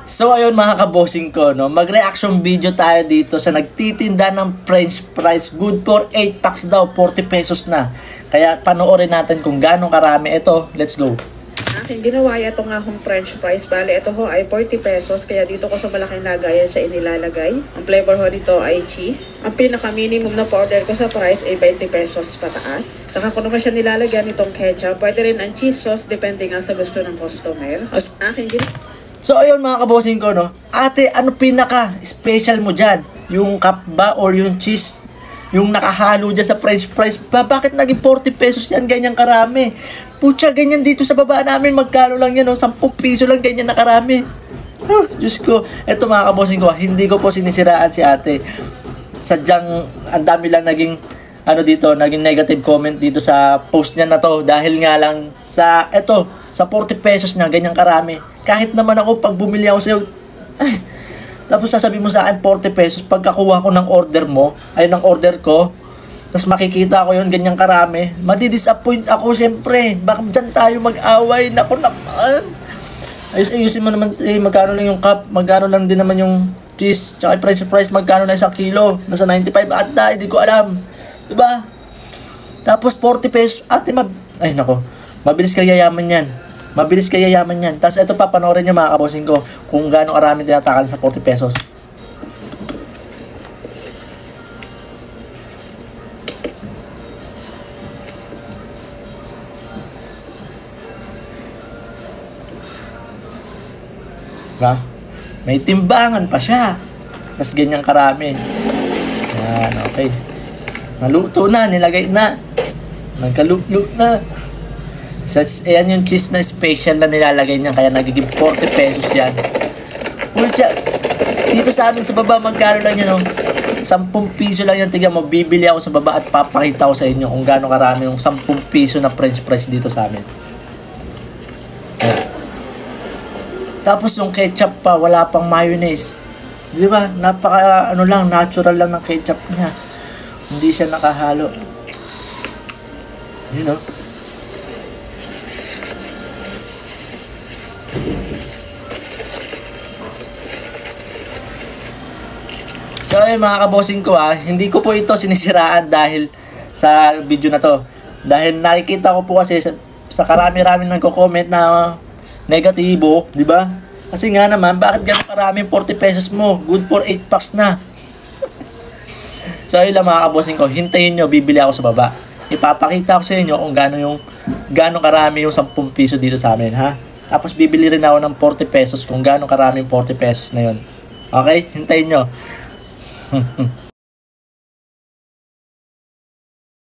So ayun mga kabosing ko, no, mag-reaction video tayo dito sa nagtitinda ng french fries. Good for 8 packs daw, 40 pesos na. Kaya panoorin natin kung gaano karami ito. Let's go. Aking ginawa itong akong french fries. Bale, ito ho ay 40 pesos. Kaya dito ko sa malaking lagayan siya inilalagay. Ang flavor ho nito ay cheese. Ang pinaka-minimum na order ko sa price ay 20 pesos pataas. Saka ko naman siya nilalagyan itong ketchup. Pwede rin ang cheese sauce, depende nga sa gusto ng customer. So ayun mga kabosing ko, no. Ate, ano pinaka-special mo dyan? Yung cup ba or yung cheese? Yung nakahalo dyan sa french fries ba? Bakit naging 40 pesos yan? Ganyan karami. Pucha, ganyan dito sa baba namin. Magkano lang yan, no? 10 piso lang ganyan na karami. Diyos ko. Eto mga kabosing ko, hindi ko po sinisiraan si ate. Sadyang ang dami lang naging naging negative comment dito sa post niya na to. Dahil nga lang sa, sa 40 pesos na ganyan karami. Kahit naman ako, pag bumili ako sa'yo, tapos sasabihin mo sa akin 40 pesos, pagkakuha ko ng order mo, ng order ko, tapos makikita ko yun, ganyang karami, madidisappoint ako, syempre. Baka dyan tayo mag-away, naku naman. Ayusin mo naman, magkano lang yung cup, magkano lang din naman yung cheese, tsaka french fries, magkano na 1 kilo, nasa 95 ata, hindi ko alam. Diba? Tapos 40 pesos, mabilis ka yayaman yan. Mabilis kaya yaman yan. Tapos ito pa, panoorin nyo mga kabosing ko kung gaano karami tinatakal sa 40 pesos. Diba? May timbangan pa siya. Tapos ganyang karami. Yan, okay. Naluto na, nilagay na. Nagkalup-lup na. Ayan yung cheese na special na nilalagay niya, kaya nagiging 40 pesos yan. Ulcha, dito sa amin sa baba, magkano lang yan, no? 10 piso lang yan. Tignan mo, bibili ako sa baba at papakita ko sa inyo kung gaano karami yung 10 piso na french fries dito sa amin. Ayan. Tapos yung ketchup pa, wala pang mayonnaise. Di ba? Napaka, natural lang ng ketchup niya. Hindi siya nakahalo. You know? So mga kabosing ko hindi ko po ito sinisiraan dahil sa video na to. Dahil nakikita ko po kasi sa karami-rami nagko-comment na negatibo, di ba? Kasi nga naman, bakit ganun karaming 40 pesos mo? Good for 8 packs na. So yun lang mga kabosing ko, hintayin nyo, bibili ako sa baba. Ipapakita ko sa inyo kung gaano karami yung 10 piso dito sa amin, ha? Tapos bibili rin ako ng 40 pesos kung gaano karaming 40 pesos na yun. Okay? Hintayin nyo.